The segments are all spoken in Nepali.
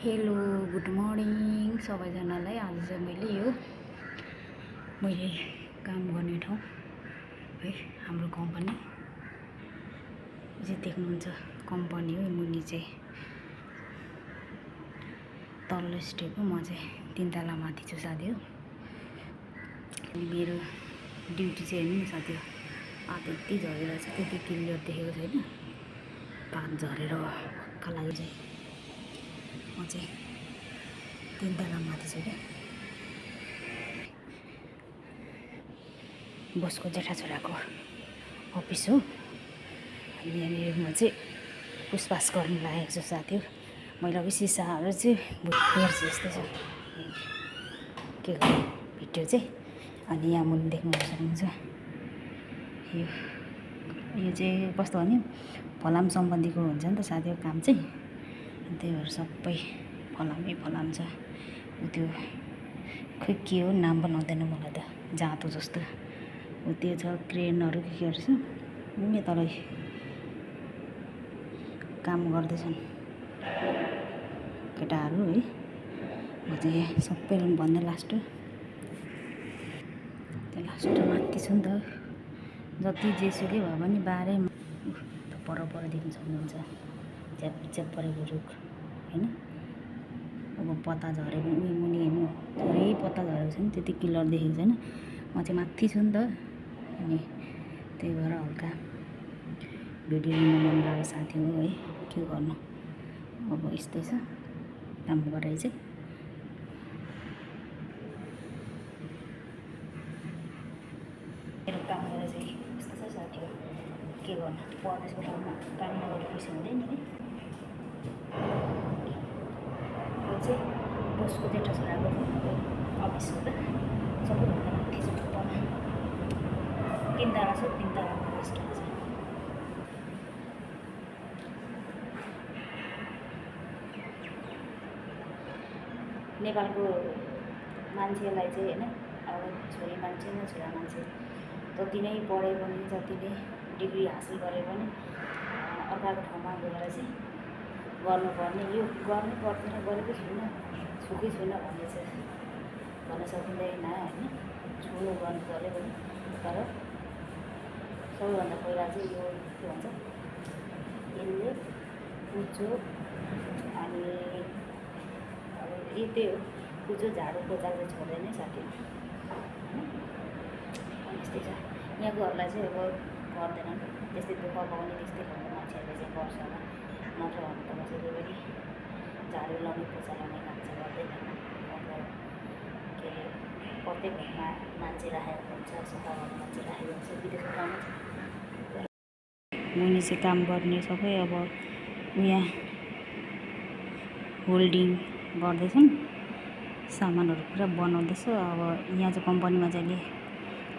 हेलो गुड मर्निङ सबैजनालाई। आज चाहिँ मैले काम गर्ने ठाउँ है, हाम्रो कम्पनी चाहिँ देख्नुहुन्छ। कम्पनी हो मुनि चाहिँ तल्लो स्टेप हो, म चाहिँ 3 तला माथि छु साथी हो। मेरो ड्युटी चाहिँ हेर्नु नि साथी हो, त्यति झरेर चाहिँ त्यति क्लियर देखेको छैन। पात झरेर हक्का लागि चाहिँ म चाहिँ 3 तला माथि छु क्या। बसको जेठा छोराको अफिस हो। अनि यहाँनिर म चाहिँ पुसपास गर्नु लागेको छु साथी हो। मैले अब सिसाहरू चाहिँ हेर्छु यस्तो छ के गर्नु भिडियो चाहिँ। अनि यहाँ मुनि देख्नु सक्नुहुन्छ, यो चाहिँ कस्तो भने फलाम सम्बन्धीको हुन्छ नि त साथी हो काम चाहिँ। त्यही भएर सबै फलाम छ। त्यो खोइ के हो नाम पनि आउँदैन मलाई त, जाँतो जस्तो त्यो छ। क्रेनहरू केहरू छ, उनी तलै काम गर्दैछन् केटाहरू है। म चाहिँ सबै भन्दा लास्ट त्यो लास्ट माथि छु नि त। जति जेसुकै भए पनि बाह्रै पर देख्न सक्नुहुन्छ, च्याप परेको रुख होइन। अब पत्ता झऱ्यो भने उयो मुनि हेर्नु, थोरै पत्ता झरेको छ नि, त्यति क्लियर देखेको छैन। म चाहिँ माथि छु नि त, अनि त्यही भएर हल्का भिडियो लिनु मन लाग्यो साथी हो है। के गर्नु अब यस्तै छ काम गराइ चाहिँ। मेरो काम गरेर चाहिँ यस्तो छ साथी हो। के गर्नु, परदेशको ठाउँमा काम नगरेर पैसा हुँदैन है। यो चाहिँ बसको जेठा छोराको अफिस हो त। सबैभन्दा माथि छ, 3 तला छ, 3 तलामा लास्टमा छ। नेपालको मान्छेलाई चाहिँ होइन, अब छोरी मान्छे न छोरा मान्छे जति नै पढे पनि, जति नै डिग्री हासिल गरे पनि अर्काको ठाउँमा गएर चाहिँ गर्नुपर्ने, यो गर्नै पर्दैन, गरेकै छुइनँ छुकै छुइनँ भन्ने चाहिँ भन्न सकिँदैन होइन। छुनु गर्नु पऱ्यो भने, तर सबैभन्दा पहिला चाहिँ यो के भन्छ, यसले कुचो अनि अब त्यही हो, कुचो झाडु पोचा चाहिँ छोड्दैन साथी। यस्तै छ यहाँकोहरूलाई चाहिँ अब गर्दैनन्, त्यस्तै दुःख पाउने त्यस्तै खालको मान्छेहरूले चाहिँ गर्छ होला। नत्र भने त कसैले पनि झाडु लाउने पोचा लाउने काम चाहिँ गर्दैनन्। अब के अरे प्रत्येक घरमा मान्छे राखेको हुन्छ, सफा गर्ने मान्छे राखेको हुन्छ, विदेशको काम छ। मुनि चाहिँ काम गर्ने सबै अब यहाँ होल्डिङ गर्दैछन्, सामानहरू पुरा बनाउँदैछ। अब यहाँ चाहिँ कम्पनीमा चाहिँ अहिले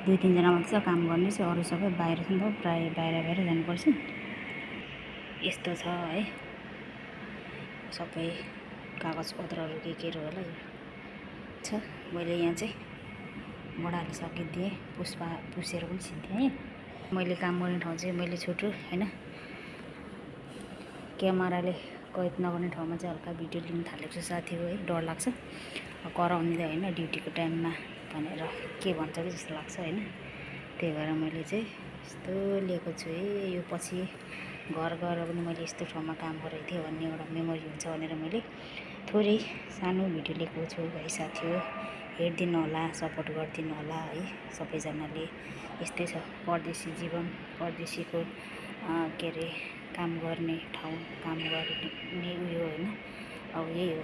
2-3 जना मात्रै छ काम गर्ने चाहिँ, अरू सबै बाहिर छ नि त, प्रायः बाहिर जानुपर्छ। यस्तो छ है, सबै कागजपत्रहरू केहरू होला यो छ। मैले यहाँ चाहिँ बडाले सकिदिएँ, पुसेर पनि सिद्ध्याएँ। मैले काम गर्ने ठाउँ चाहिँ मैले छुट्यो होइन। क्यामेराले कैद नगर्ने ठाउँमा चाहिँ हल्का भिडियो लिन थालेको छु साथी हो है। डर लाग्छ कराउने त होइन ड्युटीको टाइममा भनेर के भन्छ कि जस्तो लाग्छ होइन। त्यही भएर मैले चाहिँ यस्तो लिएको छु है। यो पछि घर गएर पनि मैले यस्तो ठाउँमा काम गरेको थिएँ भन्ने एउटा मेमोरी हुन्छ भनेर मैले थोरै सानो भिडियो लिएको छु है साथी हो। हेरिदिनु होला, सपोर्ट गरिदिनु होला है सबैजनाले। यस्तै छ परदेशी जीवन, परदेशीको के अरे काम गर्ने ठाउँ, काम गर्ने उयो होइन। अब यही हो,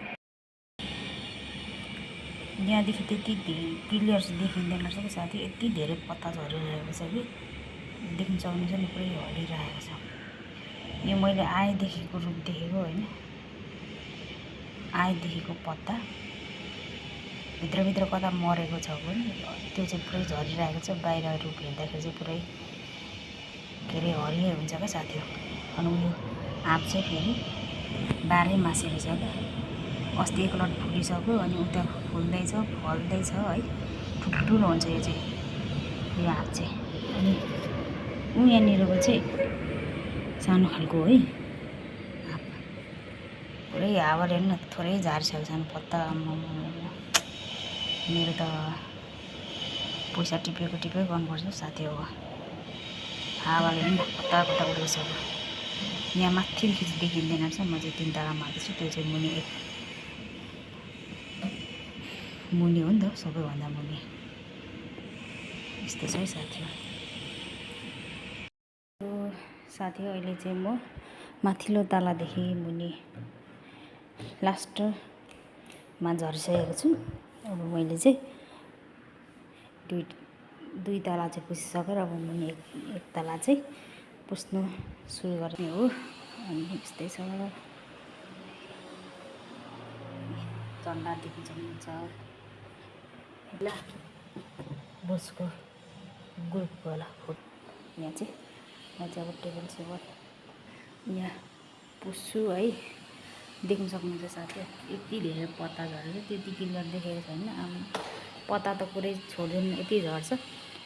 यहाँदेखि त्यति क्लियर देखिँदैन रहेछ कि साथी, यति धेरै पत्ता झरिरहेको छ कि देख्न सक्नुहुन्छ नि, पुरै हल्लिरहेको छ। यो मैले आएदेखिको रूप देखेको होइन, आएदेखिको पत्ता भित्रभित्र कता मरेको छ भने त्यो चाहिँ पुरै झरिरहेको छ। बाहिर रूप हेर्दाखेरि चाहिँ पुरै के अरे हरियो हुन्छ क्या साथी हो। अनि उयो आँप चाहिँ फेरि बाह्रै मासेको छ क्या। अस्ति एक लट फुलिसक्यो, अनि उता फुल्दैछ, फल्दैछ है, ठुल्ठुलो हुन्छ यो चाहिँ, यो आँप चाहिँ। अनि यहाँनिरको चाहिँ सानो खालको है आँप। पुरै हावाले हेर्नु न थोरै झारिसकेको छ पत्ता मेरो त पैसा टिपेको गर्नुपर्छ साथी हो हावाले हेर्नु न कता कता उडेको छ यहाँ माथि देखिँदैन रहेछ म चाहिँ 3 तला मार्दैछु त्यो चाहिँ मुनि हो नि त सबैभन्दा मुनि यस्तो छ है साथी अहिले चाहिँ म माथिल्लो तलादेखि मुनि लास्टमा झरिसकेको छु अब मैले चाहिँ दुई तला चाहिँ पुसिसकेर अब मुनि एक तला चाहिँ पुस्नु सुरु गर्ने हो अनि यस्तै छ चल्ला देखिन्छ ल बसको ग्रुपको होला यहाँ चाहिँ म चाहिँ अब टेबल सेवर यहाँ पुस्छु है देख्न सक्नुहुन्छ साथी यति धेरै पत्ता झरेको त्यति क्लियर देखेको छैन पत्ता त पुरै छोड्दैन यति झर्छ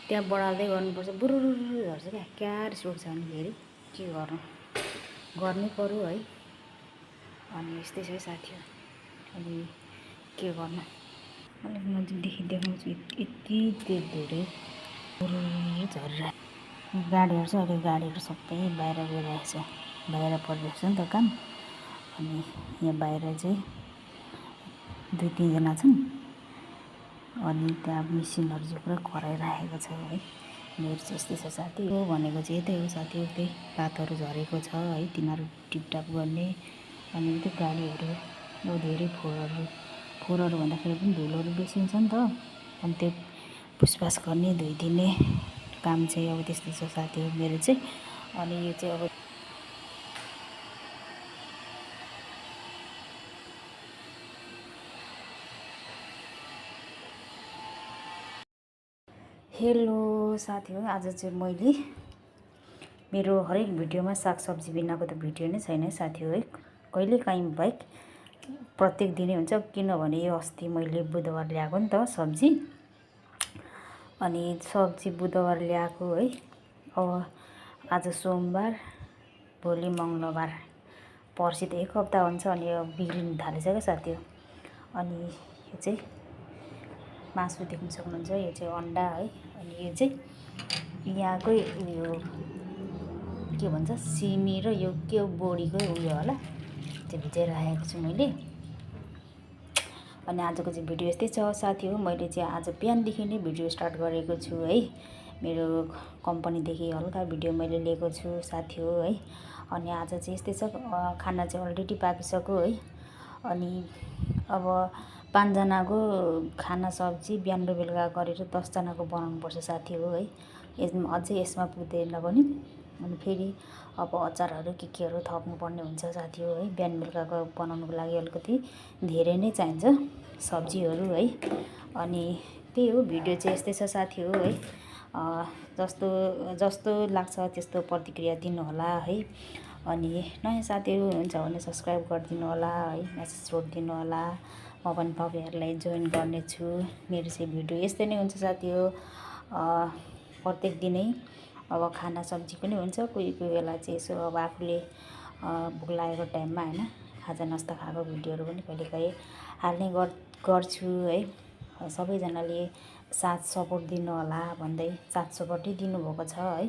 त्यहाँ बढाल्दै गर्नुपर्छ बुरुरु झर्छ क्या रिस उठ्छ अनि फेरि के गर्नै पर्यो है अनि यस्तै छ साथी अनि के गर्नु अलिक नजिकदेखि देखाउँछु यति धेरै बुरुरु झरेर गाडीहरू चाहिँ अहिले गाडीहरू सबै बाहिर गइरहेको छ बाहिर परिरहेको छ नि त काम अनि यहाँ बाहिर चाहिँ 2-3 जना छन् अनि त्यहाँ मिसिनहरू चाहिँ पुरा कराइरहेको छ है मेरो चाहिँ यस्तै छ साथी हो भनेको चाहिँ यतै हो साथी हो त्यही पातहरू झरेको छ है तिनीहरू टिपटाप गर्ने अनि त्यो गाडीहरू अब धेरै फोहोरहरू भन्दाखेरि पनि धुलोहरू बेसी हुन्छ नि त अनि त्यो पुसपास गर्ने धोइदिने काम चाहिँ अब त्यस्तो छ साथी हो मेरो चाहिँ अनि यो चाहिँ अब हेलो साथी हो आज चाहिँ मैले मेरो हरेक भिडियोमा सागसब्जी बिनाको त भिडियो नै छैन साथी हो है कहिलेकाहीँ बाहेक प्रत्येक दिनै हुन्छ किनभने यो अस्ति मैले बुधबार ल्याएको नि त सब्जी अनि सब्जी बुधबार ल्याएको है अब आज सोमबार भोलि मङ्गलबार पर्सि त 1 हप्ता हुन्छ अनि यो बिग्रिन थालिसक्यो साथी हो अनि यो चाहिँ मासु देख्न सक्नुहुन्छ यो चाहिँ अन्डा है अनि यो चाहिँ यहाँकै उयो के भन्छ सिमी र यो के बोडीकै उयो होला त्यो भिजाइराखेको छु मैले अनि आजको चाहिँ भिडियो यस्तै छ साथी हो मैले चाहिँ आज बिहानदेखि नै भिडियो स्टार्ट गरेको छु है मेरो कम्पनीदेखि हल्का भिडियो मैले लिएको छु साथी हो है अनि आज चाहिँ यस्तै छ खाना चाहिँ अलरेडी पाकिसक्यो है अनि अब 5 जनाको खाना सब्जी बिहान र बेलुका गरेर 10 जनाको बनाउनुपर्छ साथी हो है अझै यसमा पुग्दैन पनि अनि फेरि अब अचारहरू केहरू थप्नुपर्ने हुन्छ साथी हो है बिहान बेलुकाको बनाउनुको लागि अलिकति धेरै नै चाहिन्छ सब्जीहरू है अनि त्यही हो भिडियो चाहिँ यस्तै छ साथी हो है जस्तो लाग्छ त्यस्तो प्रतिक्रिया दिनु होला है अनि नयाँ साथीहरू हुन्छ भने सब्सक्राइब गरिदिनु होला है मेसेज छोडिदिनु होला म पनि तपाईहरुलाई जोइन गर्नेछु मेरो चाहिँ भिडियो यस्तै नै हुन्छ साथी हो प्रत्येक दिनै अब खाना सब्जी पनि हुन्छ कोही बेला चाहिँ यसो अब आफूले भोक लागेको टाइममा हैन खाजा नास्ता खाएको भिडियोहरू पनि कहिलेकाहीँ हाल्ने गर्छु है सबैजनाले साथ सपोर्ट दिनु होला भन्दै साथ सपोर्टै दिनुभएको छ है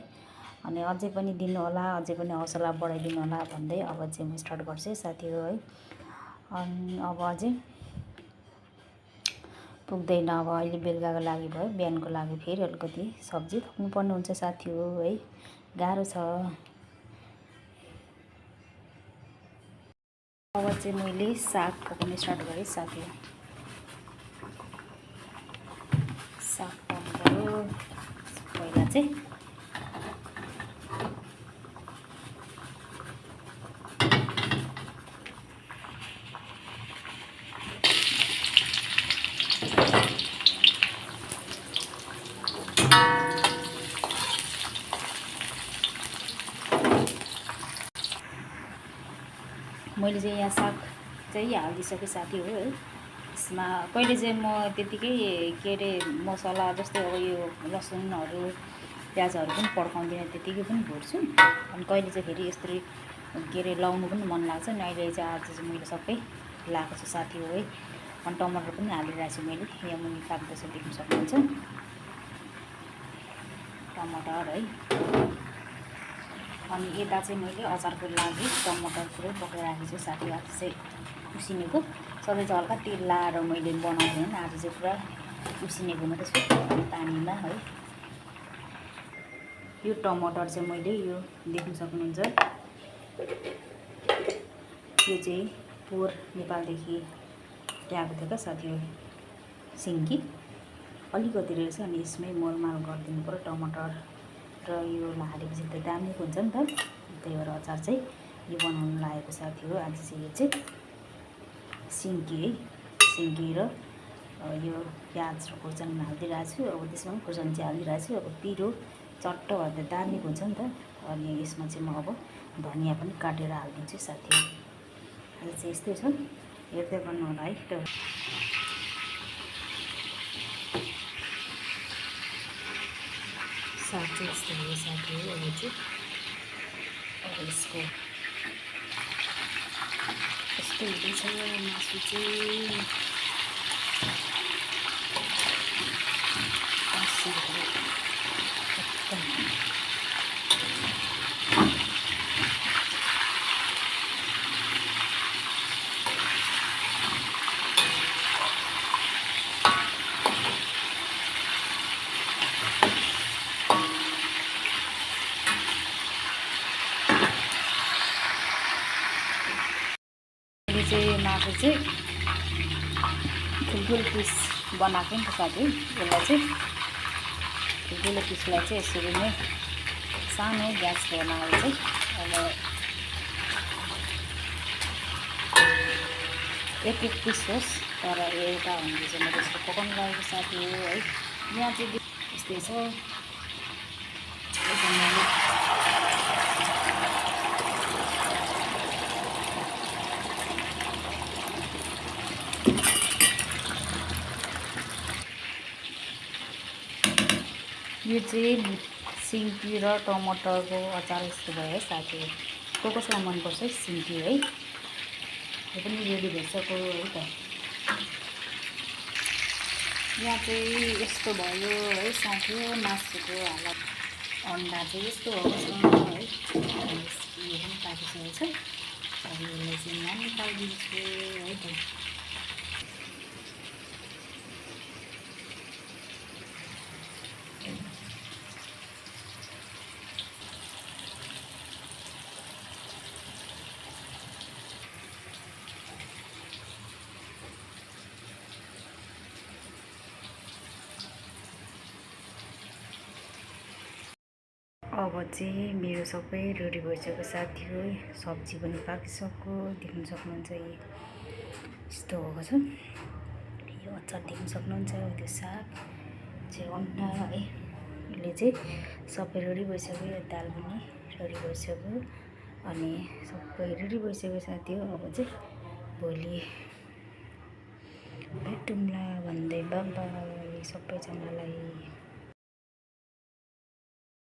अनि अझै पनि दिनु होला अझै पनि हौसला बढाइदिनु होला भन्दै अब चाहिँ म स्टार्ट गर्छु साथी हो है अनि अब अझै पुग्दैन अब अहिले बेलुकाको लागि भयो बिहानको लागि फेरि अलिकति सब्जी थप्नुपर्ने हुन्छ साथी हो है गाह्रो छ अब चाहिँ मैले साग पकाउन स्टार्ट गरेँ साथी हो साग पकाउनु पहिला चाहिँ मैले चाहिँ यहाँ साग चाहिँ हालिदिसकेँ साथी हो है यसमा कहिले चाहिँ म त्यतिकै के अरे मसला जस्तै अब यो लसुनहरू प्याजहरू पनि पड्काउँदिनँ त्यतिकै पनि भुट्छु अनि कहिले चाहिँ फेरि यस्तै के अरे लाउनु पनि मन लाग्छ नि। अहिले चाहिँ आज चाहिँ मैले सबै लाएको छु साथी हो है। अनि टमाटर पनि हालिरहेको छु मैले, यहाँ मुनि पाक्दैछ देख्न सक्नुहुन्छ टमाटर है। अनि यता चाहिँ मैले अचारको लागि टमाटर पुरै पकाइराखेको छु साथी। आज चाहिँ उसिनेको सधैँ चाहिँ हल्का तेल लाएर मैले बनाउँदैन, आज चाहिँ पुरा उसिनेको मात्रै छु पानीमा है। यो टमाटर चाहिँ मैले यो देख्न सक्नुहुन्छ, यो चाहिँ पोहोर नेपालदेखि ल्याएको थियो क्या साथी हो, सिन्की अलिकति रहेछ। अनि यसमै मोलमाल गरिदिनु पऱ्यो टमाटर र यो हालेपछि त दामी हुन्छ नि त, त्यही भएर अचार चाहिँ यो बनाउनु लागेको साथी हो। आज चाहिँ यो चाहिँ सिन्की है, सिन्की र यो प्याज र खुर्सानी हालिदिइरहेको छु। अब त्यसमा पनि खुर्सानी चाहिँ हालिदिइरहेको छु। अब पिरो चट्ट भएर दामी हुन्छ नि त। अनि यसमा चाहिँ म अब धनियाँ पनि काटेर हालिदिन्छु साथी। आज चाहिँ यस्तै छ, हेर्दै गर्नु होला है। साग चाहिँ यस्तो हो साथी हो। अब चाहिँ यसको यस्तो हुँदैछ मासु चाहिँ। मासु चाहिँ ठुल्ठुलो पिस बनाएको नि त साथी। यसलाई चाहिँ ठुल्ठुलो पिसलाई चाहिँ यसरी नै सानो ग्यास बनाएर चाहिँ अब एक पिस होस् तर एउटा हुँदै चाहिँ मैले यसको पकाउनु लागेको साथी हो है। यहाँ चाहिँ यस्तै छ। यो चाहिँ सिन्की र टमाटरको अचार यस्तो भयो है साथी। कसलाई मनपर्छ सिन्की है, यो पनि रेडी भइसक्यो है त। यहाँ चाहिँ यस्तो भयो है साथी। मासुको हालत अन्डा चाहिँ यस्तो भएको छ है। यो पनि पाकिसकेको छ। अब यसलाई चाहिँ म निकालिदिन्छु है त। अब चाहिँ मेरो सबै रेडी भइसक्यो साथी हो। सब्जी पनि पाकिसक्यो देख्न सक्नुहुन्छ। यस्तो भएको छ। यो अचार देख्न सक्नुहुन्छ। त्यो साग चाहिँ अन्डा है, यसले चाहिँ सबै रेडी भइसक्यो। यो दाल पनि रेडी भइसक्यो। अनि सबै रेडी भइसक्यो साथी हो। अब चाहिँ भोलि भेटौँला भन्दै बाइ बाइ सबैजनालाई।